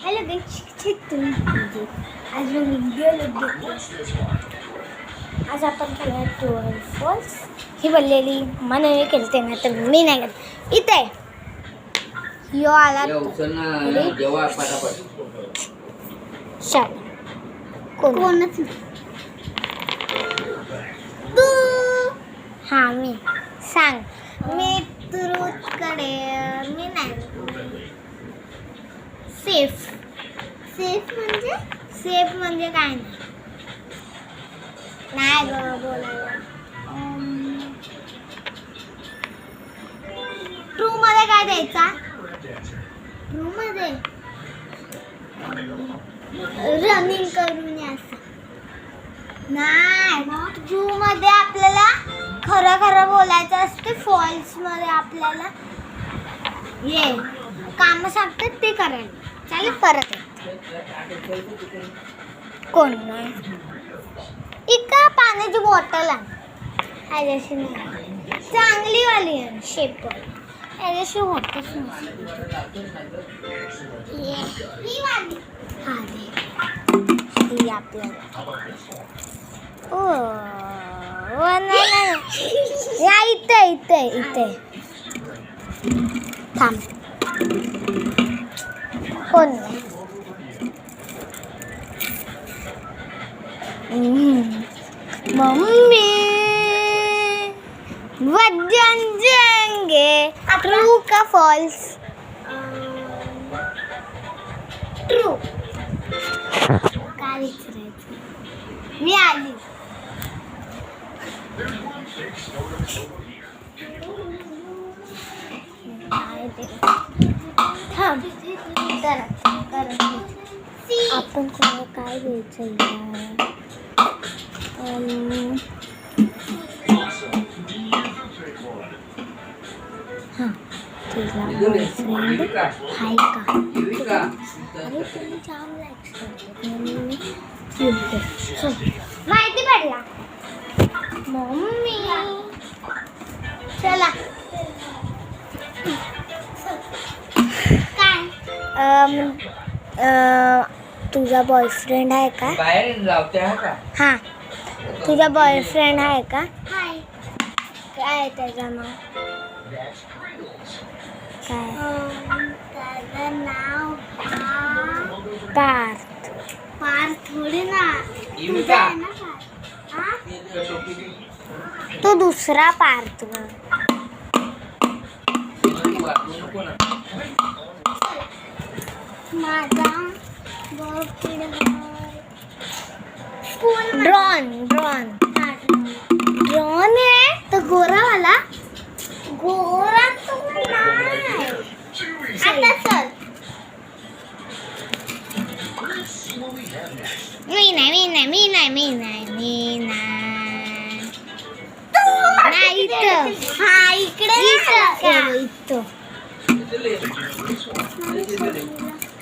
Hello तुम्ही आज मी video घेते. आज आपण केलं ट्रू और फॉल्स. ही बोललेली मला नाही केलते ना तर मी नाही केलं. इथे यो आला चल कोणच तू. हां मी सांग. मी तुरुकडे मी नाही. सेफ म्हणजे काय नाही ग बोलायला. ट्रू मध्ये काय द्यायचा? ट्रू मध्ये रनिंग करून असं नाही. ट्रू मध्ये आपल्याला खरं बोलायचं असते. फॉल्स मध्ये आपल्याला ये काम सांगतात ते करायला. चालेल परत कोण नाही. इका पाण्याची बॉटल आहे ह्याच्याशी नाही चांगली वाली आहे शेप ह्याच्याशी होतच नाही. हां दे आपल्याला. ओ नाही या इथे थांब. कोण नाही. मम्मी वजन जाएंगे. ट्रू का फॉल्स? ट्रू. काय विचारायचं? मी आली. थांब आपण कोणाला काय द्यायचं हां तुझा बॉयफ्रेंड हाय का? अरे तुम्ही जाम लाईक्स माहिती पडला. मम्मी चला तुझा बॉयफ्रेंड आहे का? हां तुझा बॉयफ्रेंड आहे का? काय आहे त्याचं नाव? काय त्याचं नाव? पार्थ. पार्थ थोडी ना तुझा आहे ना पार्थ. तो दुसरा पार्थ. माझा ड्रॉन आहे तो गोरावाला. गोरा तो नाही. आता चल. मी नाही इथं. हा इकडे इथं.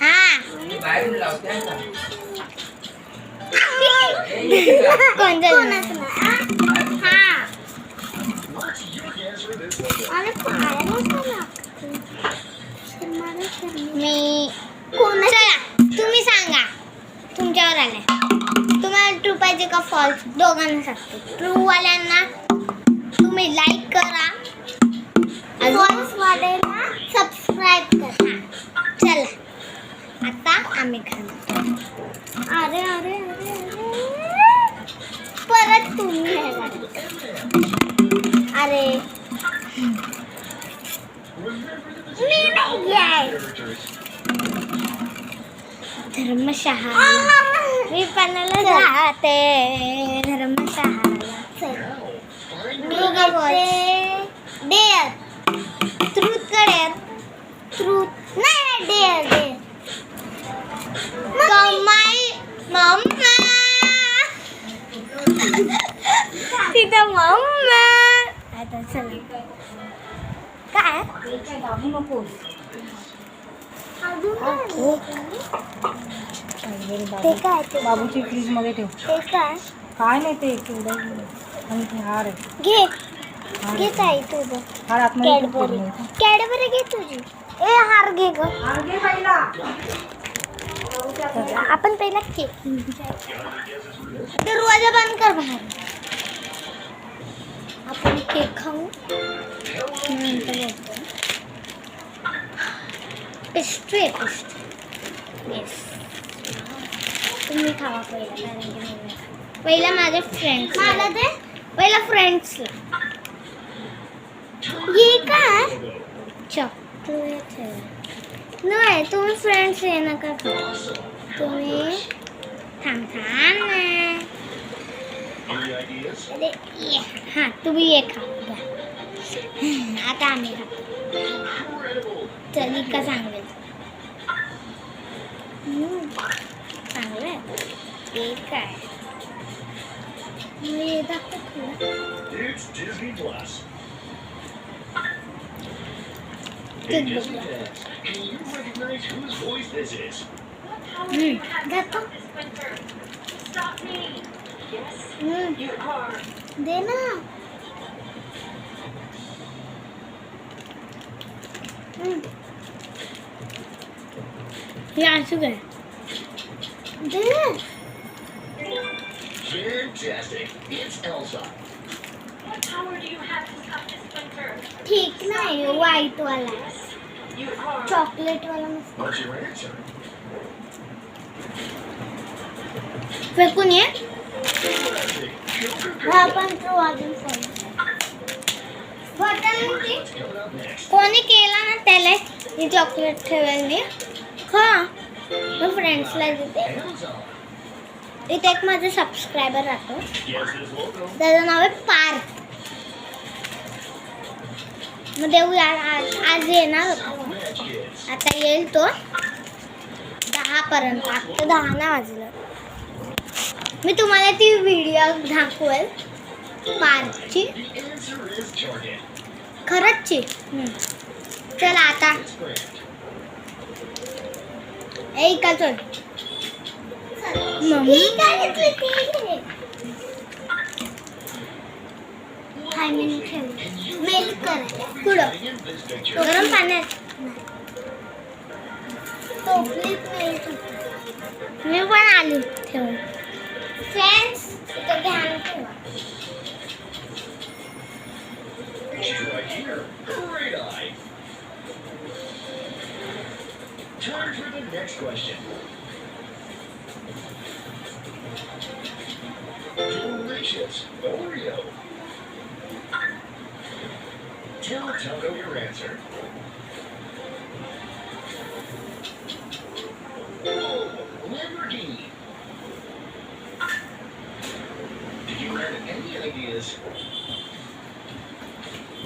हा मी चला तुम्ही सांगा. तुमच्यावर आलंय. तुम्हाला ट्रू पाहिजे का फॉल्स? दोघांना सांगतो. ट्रू वाल्यांना तुम्ही लाईक करा. फॉल्स वाल्यांना सबस्क्राईब करा. चला आता आम्ही खातो. अरे परत तुम्ही अरे मी नाही आहे. धर्मशाळा मी पणाला जाते. धर्मशाळा डेअर ट्रूथ कडे ट्रूथ नाही डेअर कमाई मम्मा तिथं मम्मा. आता चला काय ते काय ते बाबूची फ्रीज मध्ये ठेव. ते काय नाही ते आणि ते हार आहे. घे ताई तुझं. हार आतमध्ये कॅडबरी घे तुझी. ए हार घे ग. हार घे पहिला. पहिला केक दरवाजा बंद कर बाहेर. आपण केक खाऊ नंतर बोलतो. पेस्ट्री आहे पेस्ट्री. येस तुम्ही खावा पहिला कारण की मी नाही खात. पहिला माझ्या फ्रेंड्स मला ते पहिला फ्रेंड्सला. ये काय चॉकलेट आहे. नाही तुम्ही फ्रेंड्स हे नका खाऊ. तुम्ही थांब थांब ना. अरे ये हां तुम्ही ये खा घ्या. आता आम्ही खातो. चल का चांगलं चांगलं आहे. ते काय मी दाखवतो. It's Disney Plus. Hey, Hey, Disney fans, can you recognize whose voice this is? दाखव. Stop me! Yes, you are. दे ना. हे असू काय दे. Fantastic. It's Elsa. What power do you have to stop this splinter? ठीक नाही white वाला You are. Chocolate वाला मस्त. What's your answer? फेकून ये. Fantastic. Joker हा Girl. पण तो अजून phone button What's coming up next? कोणी केला ना त्याला ही चॉकलेट ठेवायला खा. मग फ्रेंड्सला देते. Amazon. इथे एक माझा सबस्क्रायबर राहतो. Guess his logo. त्याचं नाव आहे पार्थ. मग देऊ यार आज येणार होता. Match Kids. आता येईल तो 10 पर्यंत. आता 10 नाही वाजलं. मी तुम्हाला ती व्हिडिओ दाखवेल पार्कची. The answer is Target. खरंचची. चला आता It's grand. ऐका चल मम्मी मेल्ट करायला पुढं In this picture. गरम पाण्यात टोपलीत मेल्ट होतं. मी पण आली ठेवून. फ्रेंड्स इथं ध्यान ठेवा. She's right here. Great eye. Time for the next question. Delicious Oreo. Tell Taco your answer. Oh, Lamborghini. Did you have any ideas?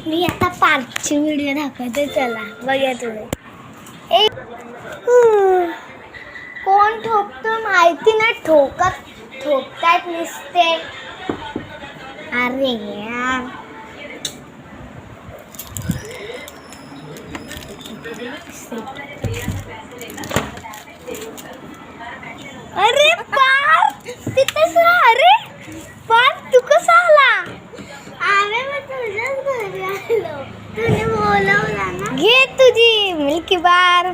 मी आता पार्कची व्हिडिओ दाखवते. चला बघा तुम्ही. कोण ठोकतो माहिती नाही. ठोकतायत नुसते. अरे यार अरे पार्थ तिथेच राहा. अरे पार्थ तू कसा आला. आम्ही मग तुझ्याच घरी आलो. तुझे बोलवला ना. घे तुझी मिल्की बार.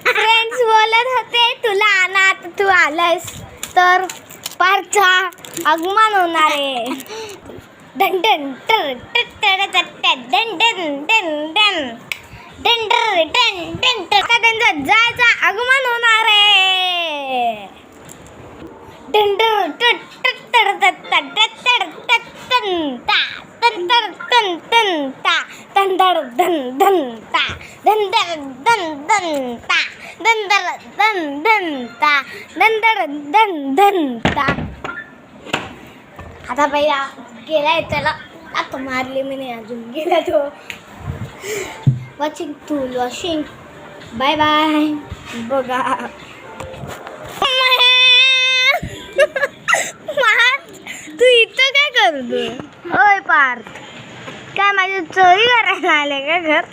फ्रेंड्स बोलत होते तुला आणा. आता तू आलास तर पार्थचा आगमन होणार आहे. डन डन टर टर टर done done done done done done done done टर त्यांचं जायचं आगमन होणार आहे. डन डन टर टर टर टर टर टर टन ता तन तर तन तन ता तन दर धन धन ता धन दर धन धन ता धन दर धन धन ता धन दर धन धन ता. आता पहिला गेलाय त्याला आता मारली मी नाही अजून. गेला तो. Watching tool washing. Bye bye. बघा तू इथं काय करतो. ओय पार्थ काय माझी चोरी करायला आले का घर.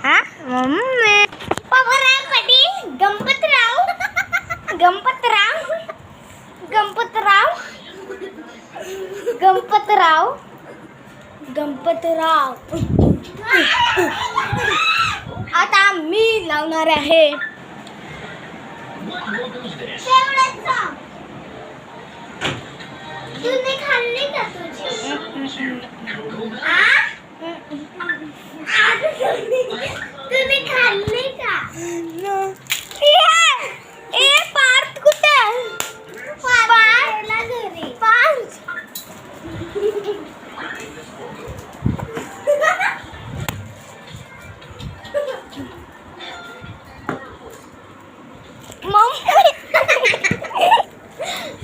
हा मम्मी पवारराव पाटील गणपतराव गणपतराव गणपतराव गणपतराव गणपतराव. आता मी लावणार आहे What logo is this? तुम्ही खाल्ली का तुझी Cocoa Melon? तुम्ही खाल्ली का ए पार्थ कुठे पार्थ घरी पार्थ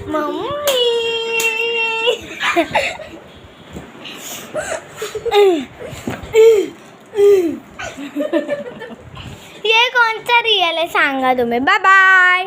मम्मी ये कोणता रिअल आहे सांगा तुम्ही बाय बाय